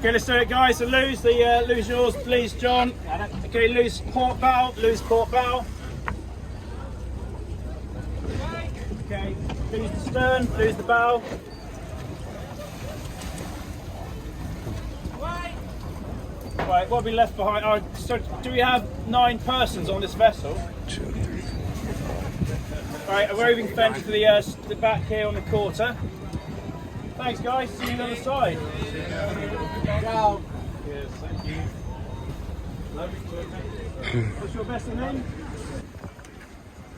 Okay, let's do it, guys. So lose yours, please, John. Okay, loose port bow, loose port bow. Okay, lose the stern, lose the bow. Right, what have we left behind? Oh, so do we have 9 persons on this vessel? 2, 3. Right, a roving fence to the back here on the quarter. Thanks, guys. See you on the other side. Ciao. Yes, thank you. What's your vessel name?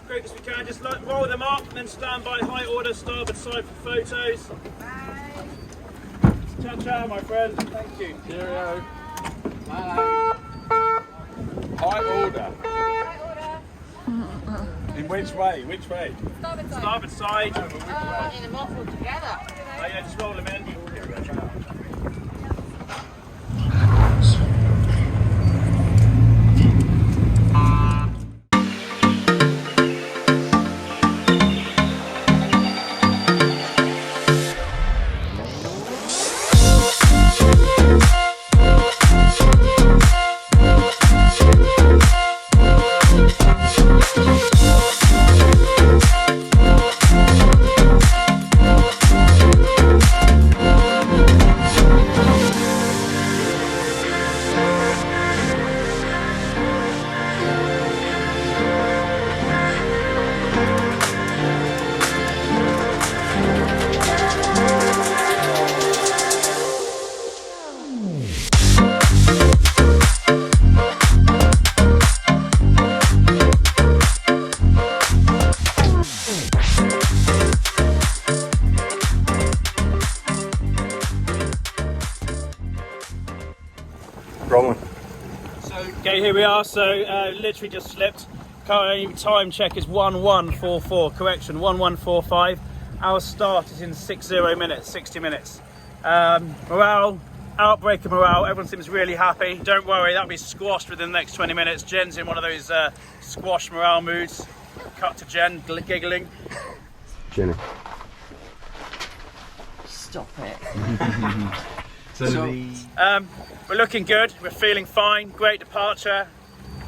Quick as we can, just roll them up, then stand by high order, starboard side for photos. Bye. Ciao, ciao, my friend. Thank you. Cheerio. Bye. High order. High order. In which way? Which way? Starboard side. Starboard side. In them off all together. Oh yeah, just roll them in. Rolling. So, okay, here we are. So, literally just slipped. Current time check is 1144. Correction, 1145. Our start is in 60 minutes, 60 minutes. Morale, outbreak of morale. Everyone seems really happy. Don't worry, that'll be squashed within the next 20 minutes. Jen's in one of those squash morale moods. Cut to Jen, giggling. Jenny. Stop it. We're looking good. We're feeling fine. Great departure.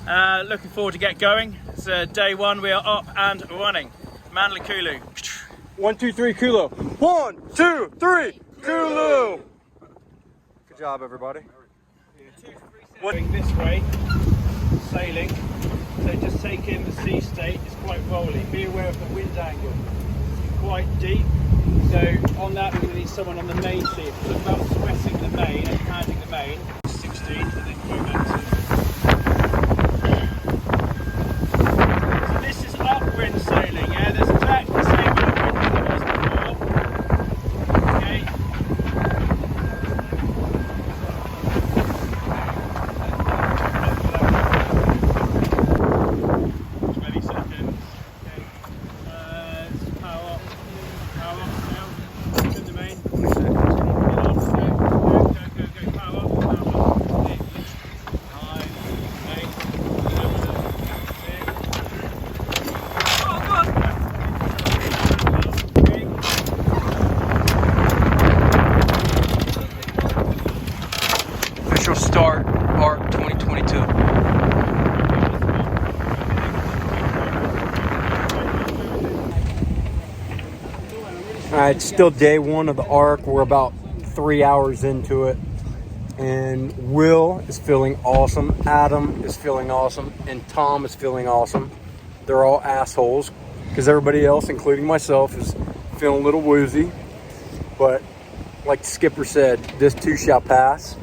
Looking forward to get going. It's day 1. We are up and running. Manly Kulu. 1, 2, 3, Kulu. 1, 2, 3, Kulu. Good job, everybody. Going this way, sailing. So just take in the sea state. It's quite rolly. Be aware of the wind angle. It's quite deep. So on that, we're going to need someone on the main seat. Look about sweating the main and handing the main. 16, and then go back to. So this is upwind sailing, yeah? There's exactly the same upwind as there was before. Okay. 20 seconds. Okay. Power up. Power up now. To the main. Go. Power up. 9, 8, 7, 6. Oh, God! Official start, ARC 2022. Alright, it's still day 1 of the ARC. We're about 3 hours into it. And Will is feeling awesome. Adam is feeling awesome. And Tom is feeling awesome. They're all assholes. Because everybody else, including myself, is feeling a little woozy. But like the skipper said, this too shall pass.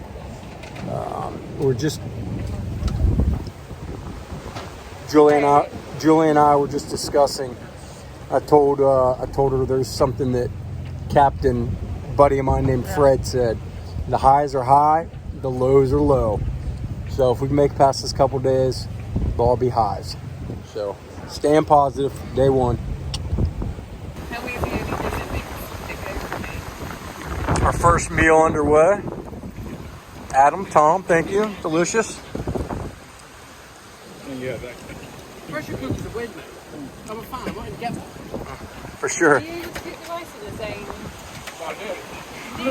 We're just... Julie and I were just discussing. I told her there's something that Captain buddy of mine named Fred said. The highs are high, the lows are low. So if we can make it past this couple days, they'll all be highs. So staying positive, day 1. How we view anything Our first meal underway. Adam, Tom, thank you. Delicious. Yeah, that. Pressure cookers are weird, mate. I'm a fan. I might even get one. For sure. Do you just keep the lights in the same? I do. Do you?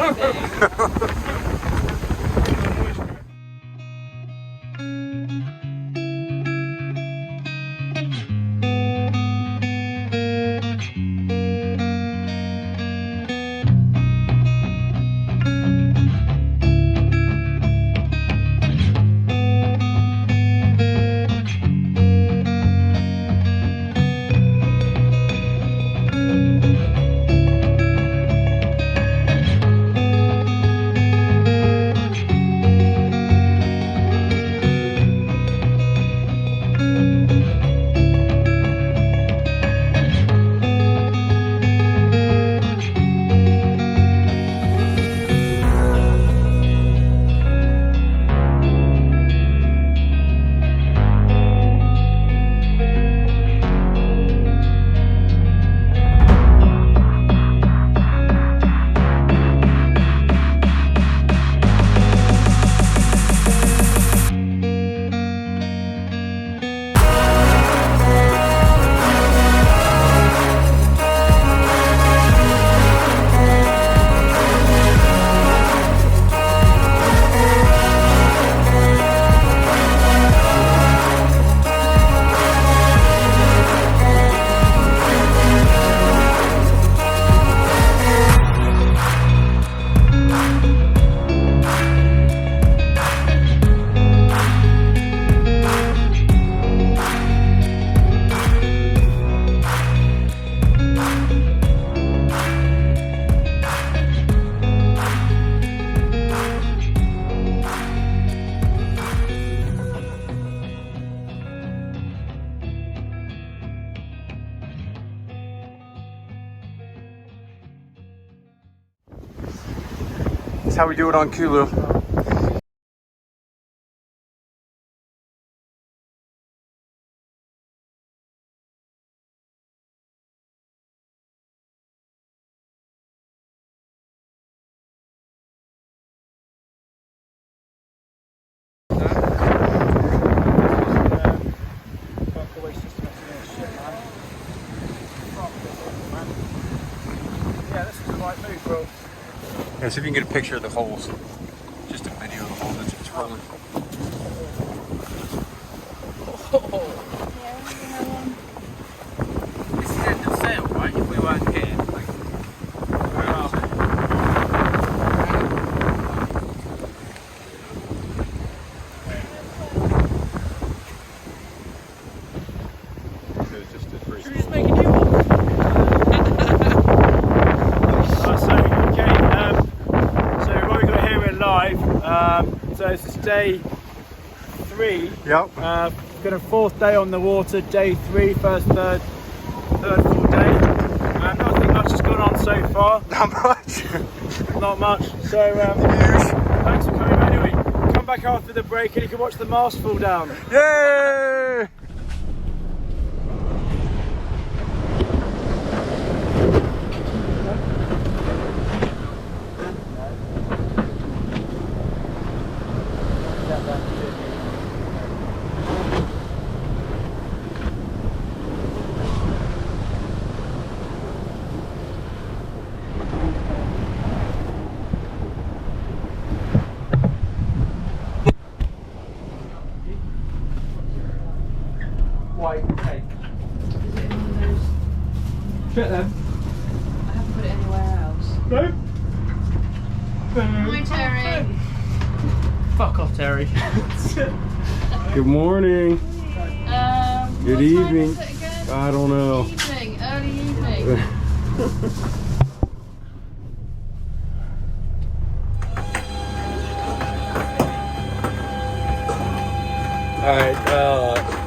That's how we do it on Kulu. Yeah, this is the right move, bro. Yeah, see if you can get a picture of the holes. Just a video of the hole that's rolling. This is end of sale, right? If we weren't here. Like, Just should we just make a new one? So what we've got here, we're live. So this is day 3. Yep. Got a 4th day on the water, day 3, first, third, full day. Nothing much has gone on so far. Not much. Not much. So thanks for coming. Anyway, come back after the break and you can watch the mast fall down. Yay! White cake. Is it in one of those? Check them. I haven't put it anywhere else. No. Hi, Terry. Fuck off, Terry. Good morning. Good What evening. time is it again? I don't know. Evening, early evening. All right,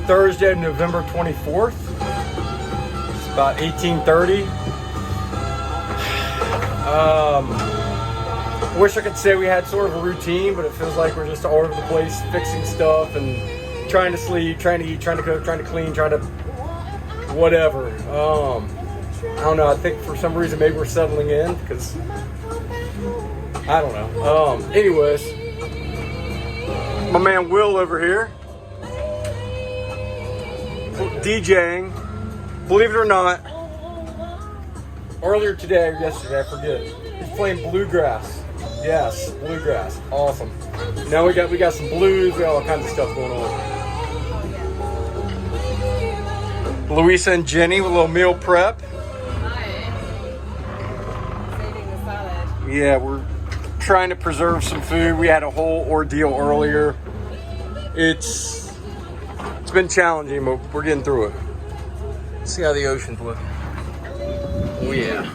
Thursday, November 24th. It's about 18:30. Wish I could say we had sort of a routine, but it feels like we're just all over the place fixing stuff and trying to sleep, trying to eat, trying to cook, trying to clean, trying to whatever. I don't know. I think for some reason maybe we're settling in because I don't know. Anyways, my man Will over here. DJing, believe it or not, earlier today or yesterday, I forget, he's playing bluegrass. Yes, bluegrass, awesome. Now we got some blues, we got all kinds of stuff going on. Louisa and Jenny with a little meal prep. Hi. Saving the salad. Yeah, we're trying to preserve some food. We had a whole ordeal earlier. It's been challenging, but we're getting through it. Let's see how the ocean's looking. Oh yeah.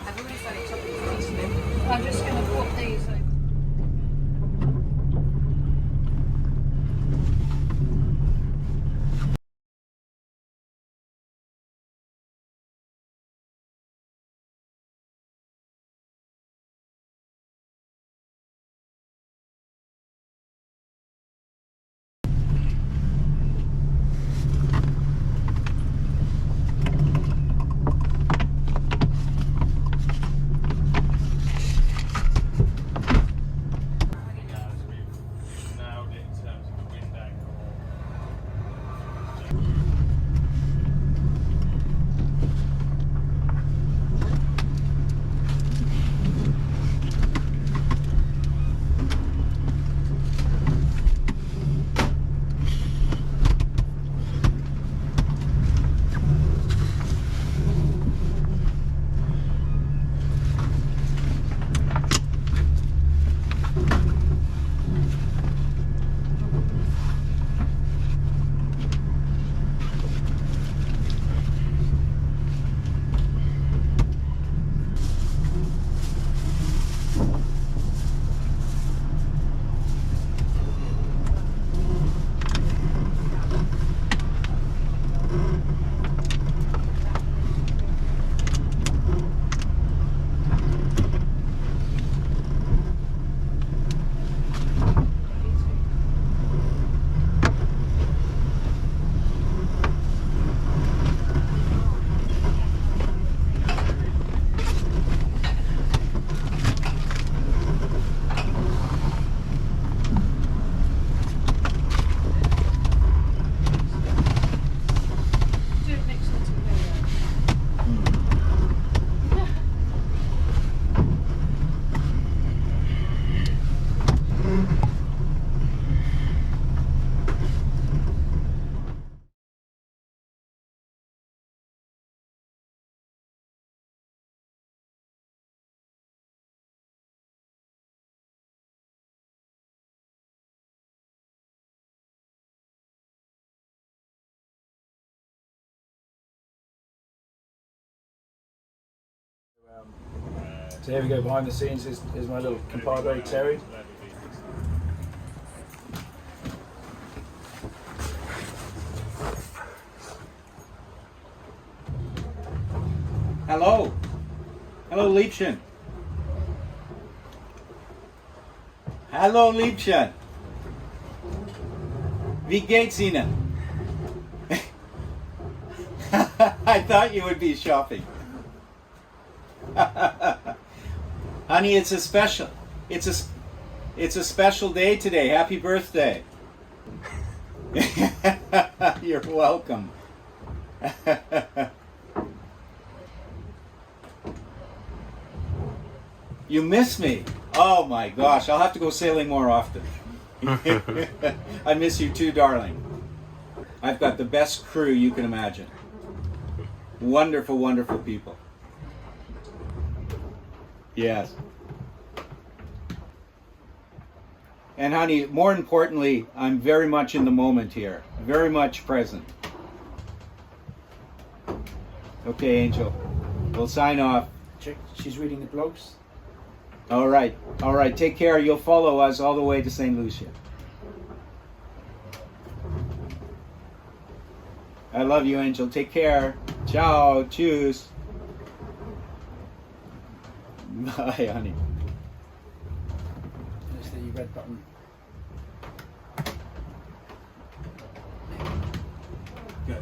I've already started chopping these. I'm just going to put these. So here we go, behind the scenes is my little compadre, Terry. Hello. Hello, Liebchen. Hallo, Liebchen. Wie geht's Ihnen? I thought you would be shopping. Honey, it's a special day today. Happy birthday. You're welcome. You miss me. Oh my gosh, I'll have to go sailing more often. I miss you too, darling. I've got the best crew you can imagine. Wonderful, wonderful people. Yes. And honey, more importantly, I'm very much in the moment here. Very much present. Okay, Angel. We'll sign off. She's reading the blogs. All right. All right. Take care. You'll follow us all the way to St. Lucia. I love you, Angel. Take care. Ciao. Tschüss. Bye, honey. There's the red button. Go.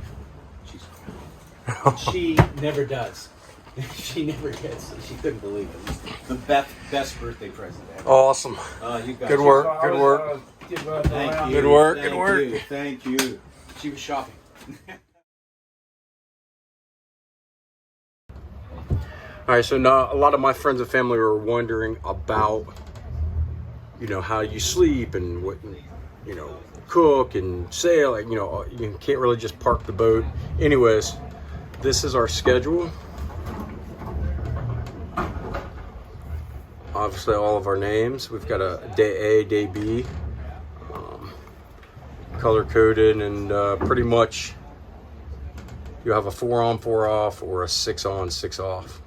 She never does. She never gets. She couldn't believe it. The best birthday present ever. Awesome. You got Good it. work. Good work. Thank you. Good work, Thank good work. you. Thank you. She was shopping. All right, so now a lot of my friends and family were wondering about, you know, how you sleep and what, you know, cook and sail. Like, you know, you can't really just park the boat. Anyways, this is our schedule. Obviously, all of our names. We've got a day A, day B, color coded, and pretty much you have a 4 on, 4 off, or a 6 on, 6 off.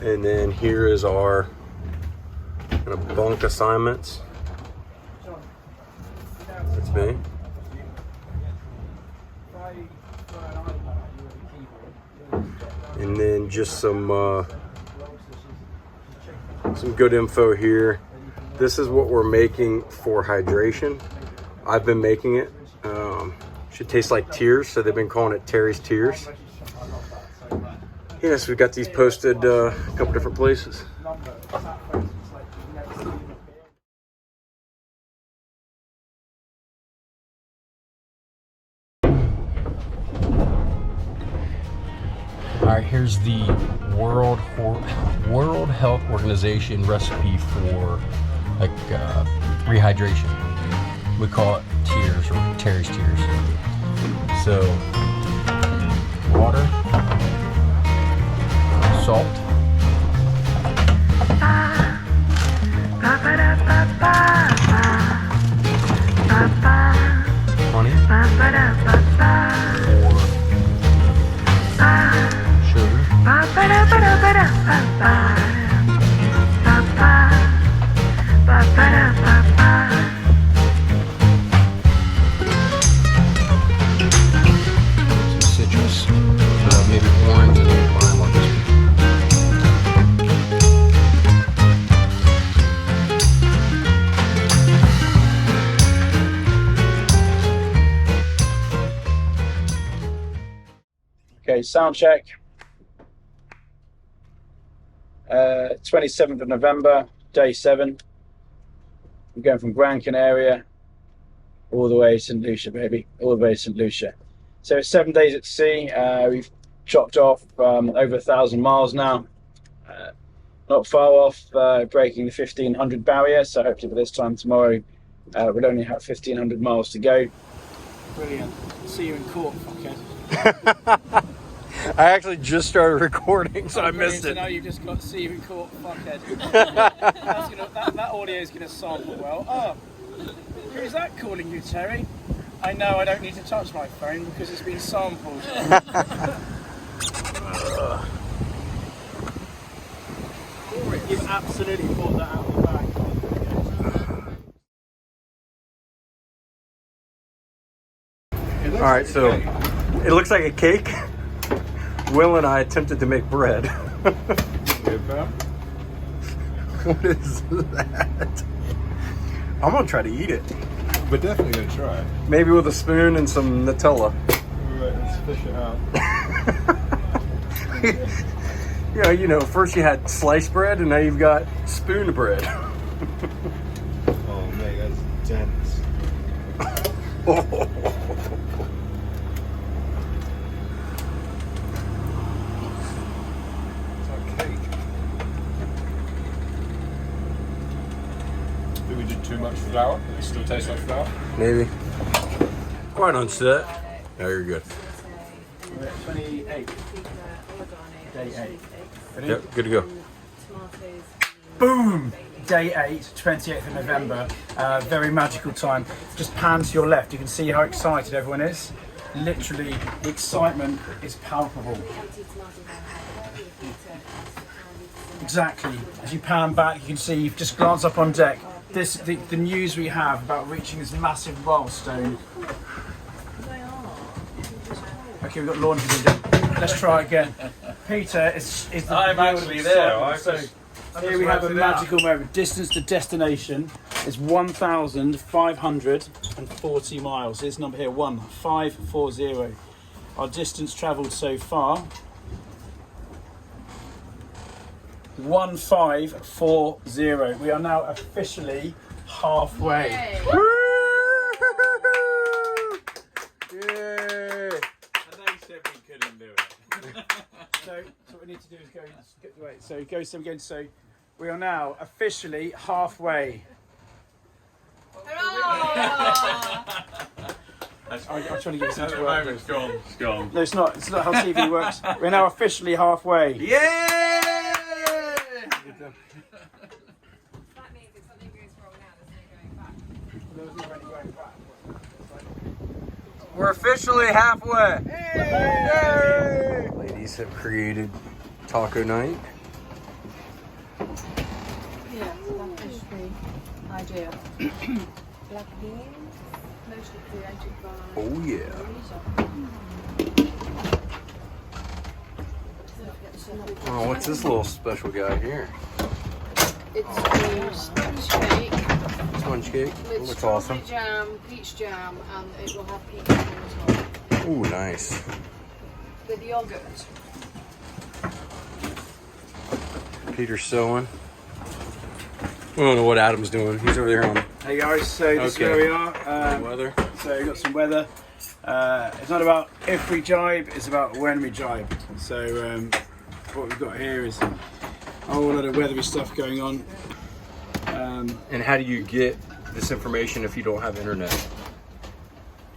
And then here is our kind of bunk assignments. That's me. And then just some good info here. This is what we're making for hydration. I've been making it. Should taste like tears, so they've been calling it Terry's Tears. Yes, we've got these posted a couple different places. All right, here's the World Health Organization recipe for like rehydration. We call it Tears or Terry's Tears. So water, salt, honey, some citrus, so maybe orange and lime on this. Okay, sound check. 27th of November, day 7. We're going from Gran Canaria all the way to St. Lucia, baby. All the way to St. Lucia. So it's 7 days at sea. We've chopped off over 1,000 miles now. Not far off breaking the 1,500 barrier. So hopefully by this time tomorrow, we'll only have 1,500 miles to go. Brilliant. See you in court, fuckhead. I actually just started recording, so I missed it. So now you've just got to see you in court, fuckhead. that audio is going to sample well. Oh, who's that calling you, Terry? I know I don't need to touch my phone because it's been sampled. absolutely bought that out of the bag. All right, so it looks like a cake. Will and I attempted to make bread. What is that? I'm gonna try to eat it. We're definitely going to try it. Maybe with a spoon and some Nutella. Alright, let's fish it out. You know, first you had sliced bread and now you've got spoon bread. Oh mate, that's dense. It's like cake. Did we do too much flour? It still tastes like flour? Maybe. Right on set. Oh, you're good. We're at 28. Day 8. Yep, good to go. Boom! Day 8, 28th of November. Very magical time. Just pan to your left. You can see how excited everyone is. Literally, the excitement is palpable. Exactly. As you pan back, you can see, just glance up on deck. The news we have about reaching this massive milestone. Okay, we've got laundry to do. Let's try again. Peter is the I'm build of actually there. excitement. So here we have a magical moment. Distance to destination is 1,540 miles. This number here, 1540. Our distance travelled so far, 1540. We are now officially halfway. And they said we couldn't do it. So what we need to do is go skip the way. So go some again. So we are now officially halfway. I'm trying to get this into work. It's gone. It's gone. No, it's not. It's not how TV works. We're now officially halfway. Yeah! That means if something goes wrong now, there's no going back. We're officially halfway. Yay! Ladies have created taco night. Yeah, that is the idea. Black beans, mostly created by. Oh yeah. Oh, what's this little special guy here? It's a sponge cake Sponge cake. with Looks strawberry awesome. jam, peach jam, and it will have peach jam as well. Ooh, nice. With yogurt. Peter's sewing. We don't know what Adam's doing. He's over there on Hey guys, so this is Okay. where we are. weather. So we've got some weather. It's not about if we jibe, it's about when we jibe. So what we've got here is a whole lot of weathery stuff going on. And how do you get this information if you don't have internet?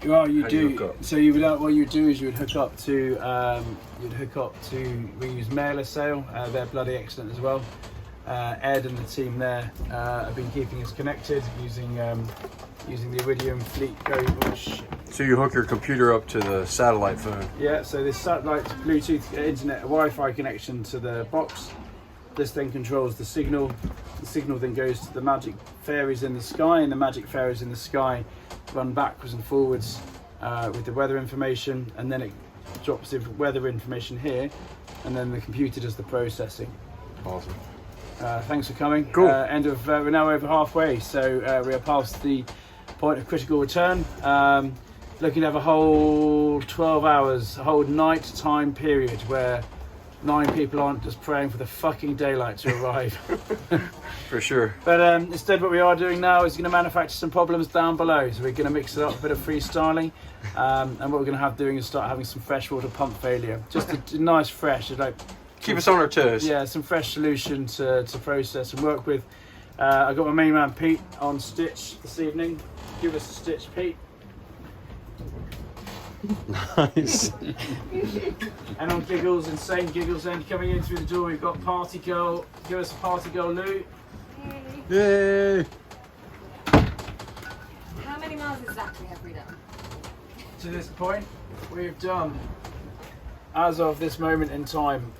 Well, you How do you hook do. up? So you would what you would do is you would hook up to we use Mailer Sail. They're bloody excellent as well. Ed and the team there have been keeping us connected using the Iridium Fleet Go. So you hook your computer up to the satellite phone. Yeah, so this satellite Bluetooth internet Wi-Fi connection to the box. This then controls the signal. The signal then goes to the magic fairies in the sky, and the magic fairies in the sky run backwards and forwards with the weather information, and then it drops the weather information here, and then the computer does the processing. Awesome. Thanks for coming. Cool. We're now over halfway, so we are past the point of critical return. Looking to have a whole 12 hours, a whole night time period where 9 people aren't just praying for the fucking daylight to arrive. For sure. But instead what we are doing now is going to manufacture some problems down below. So we're going to mix it up, a bit of freestyling. And what we're going to have doing is start having some freshwater pump failure. Just a nice fresh, like Keep us on our toes. yeah, some fresh solution to process and work with. I got my main man Pete on stitch this evening. Give us a stitch, Pete. Nice. And on Giggles, insane Giggles end coming in through the door. We've got Party Girl. Give us a Party Girl Lou. Yay. How many miles exactly have we done? To this point, we've done, as of this moment in time,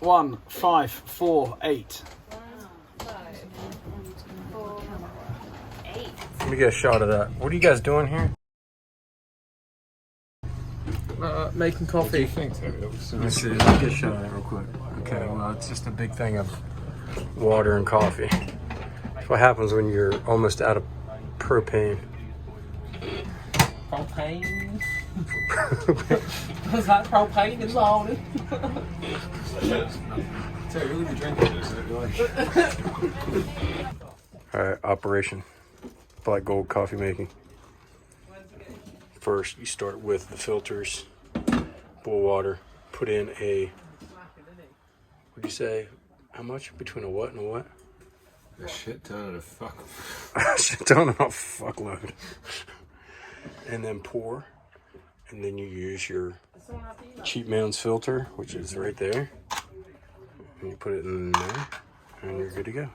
1,548. Let me get a shot of that. What are you guys doing here? Making What do you coffee. think, Terry? That was Let me see. Let me get a shot of that real quick. Okay, well, it's just a big thing of water and coffee. That's what happens when you're almost out of propane. Propane. Was that propane involved? Terry, you'll be drinking this, isn't it? All right, Operation Black Gold Coffee Making. First, you start with the filters, boil water, put in a, what'd you say, how much? Between a what and a what? A shit ton of the fuck. Shit ton of a fuckload. And then pour, and then you use your cheap man's filter, which is right there. And you put it in there, and you're good to go.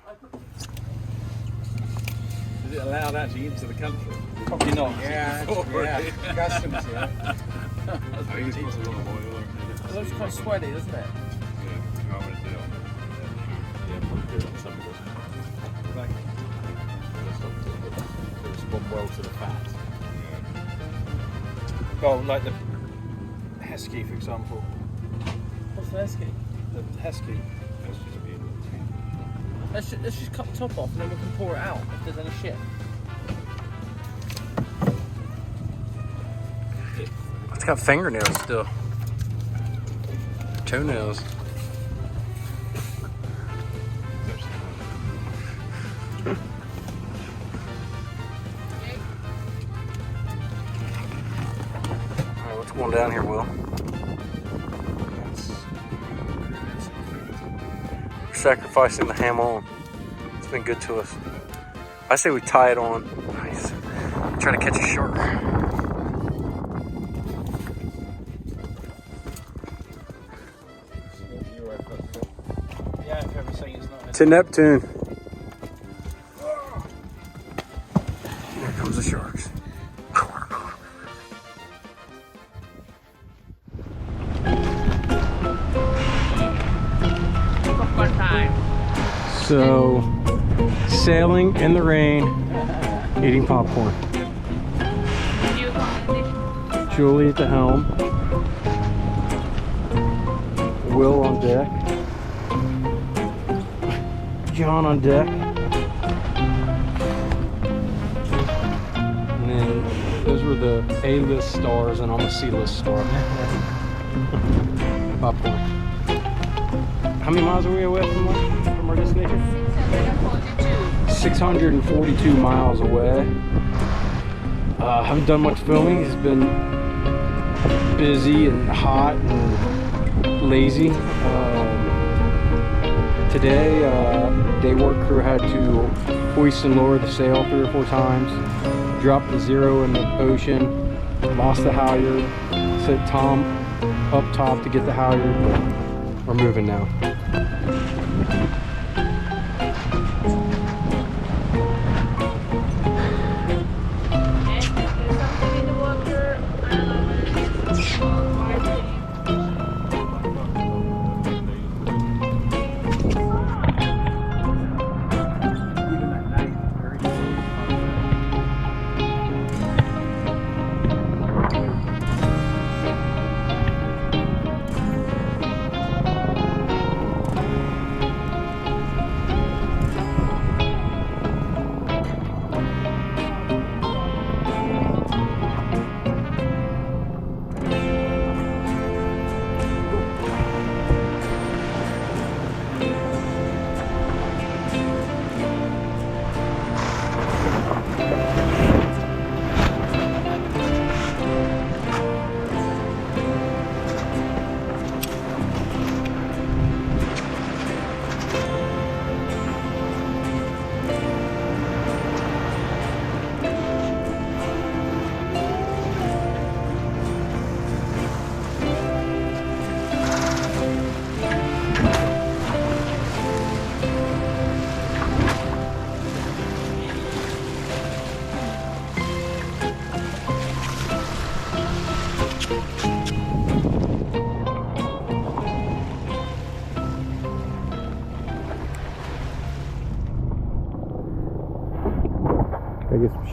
Is it allowed actually into the country? Probably not. Yeah, customs, yeah. I think it's possible on oil. It looks quite sweaty, doesn't it? Yeah, I'm gonna do it. Yeah, probably do it on some of it. Like, they respond well to the fat. Well, like the Heskey, for example. What's the Heskey? The Heskey. That's just me. Let's just cut the top off and then we can pour it out if there's any shit. It's got fingernails still. Toenails. Alright, what's going down here, Will? We're sacrificing the ham on. It's been good to us. I say we tie it on. Nice. Try to catch a shark. Yeah, if ever seen it's not. To Neptune. Here comes the sharks. So, sailing in the rain, eating popcorn. Julie at the helm. Will on deck. John on deck. And then those were the A-list stars, and I'm a C-list star. Popcorn. How many miles are we away from our destination? 642 miles away. Haven't done much filming. It's been busy and hot and lazy. Today, day work crew had to hoist and lower the sail 3 or 4 times, dropped the zero in the ocean, lost the halyard, sent Tom up top to get the halyard, but we're moving now.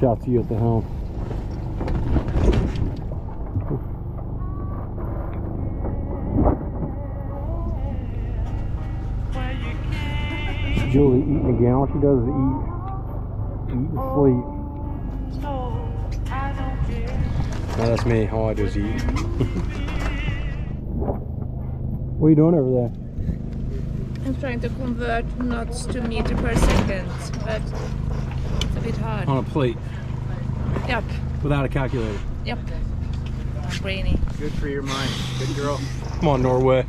shout to you at the helm. Julie eating again. All she does is eat and sleep. No, that's me. All I do is eat. What are you doing over there? I'm trying to convert knots to meter per second, but it's a bit hard. On a plate. Yep, Without a calculator. yep. I'm brainy. Good for your mind. Good girl. Come on, Norway.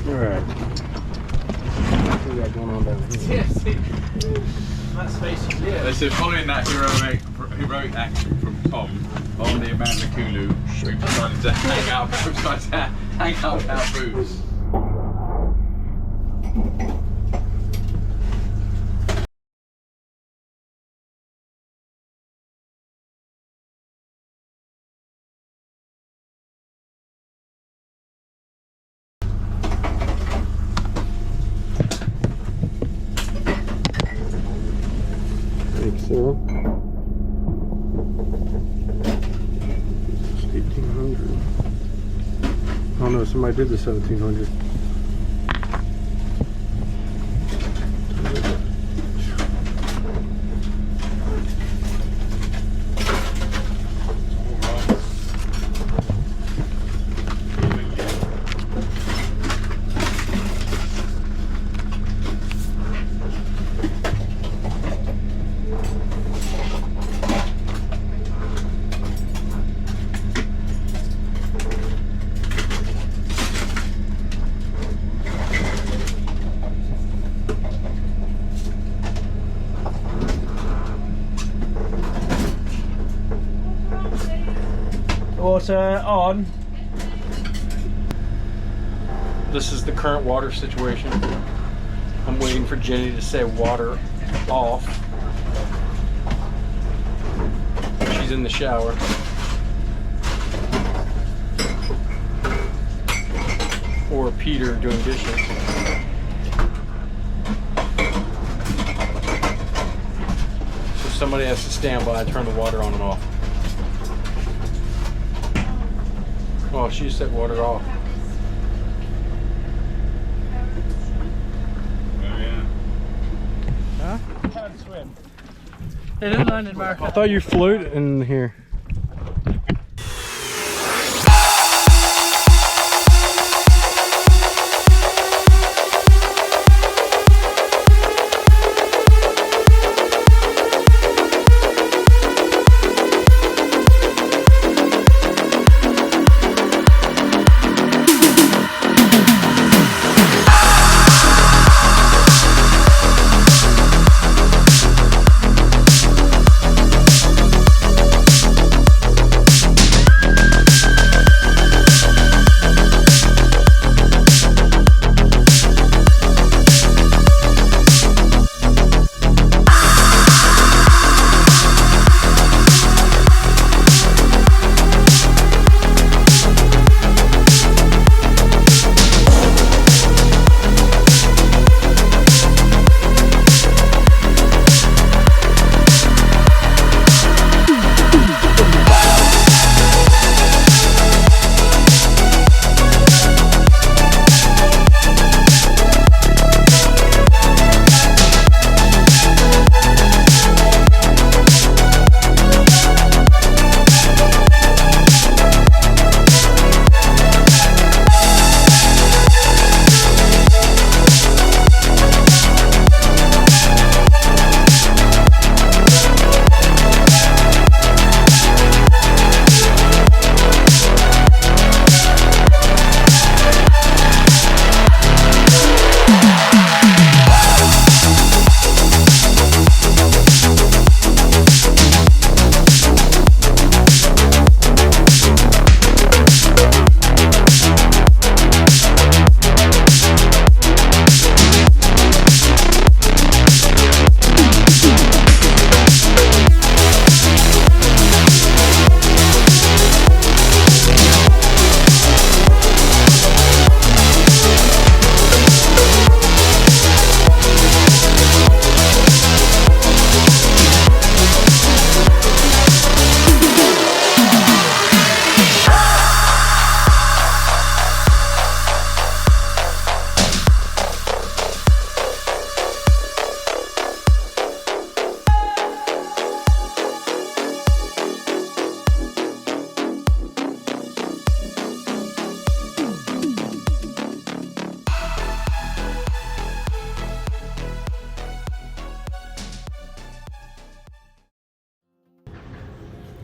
Alright. What do we got going on down here? That's basically it. They said following that heroic action from Tom on the Amanda Kulu, we decided to hang out with our boots. Thanks, sir. It's 1800. Oh no, somebody did the 1700. Water on. This is the current water situation. I'm waiting for Jenny to say water off. She's in the shower. Or Peter doing dishes. So somebody has to stand by and turn the water on and off. Oh, she said water off. Oh yeah. Huh? Can't swim. They didn't learn in America. I thought you floated in here.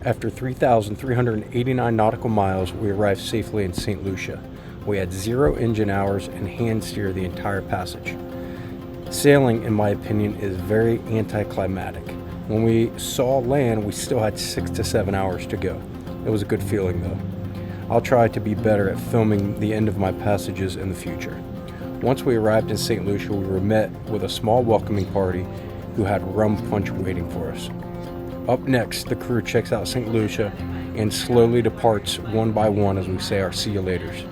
After 3,389 nautical miles, we arrived safely in St. Lucia. We had 0 engine hours and hand steer the entire passage. Sailing, in my opinion, is very anticlimactic. When we saw land, we still had 6 to 7 hours to go. It was a good feeling though. I'll try to be better at filming the end of my passages in the future. Once we arrived in St. Lucia, we were met with a small welcoming party who had rum punch waiting for us. Up next, the crew checks out St. Lucia and slowly departs one by one as we say our see you laters.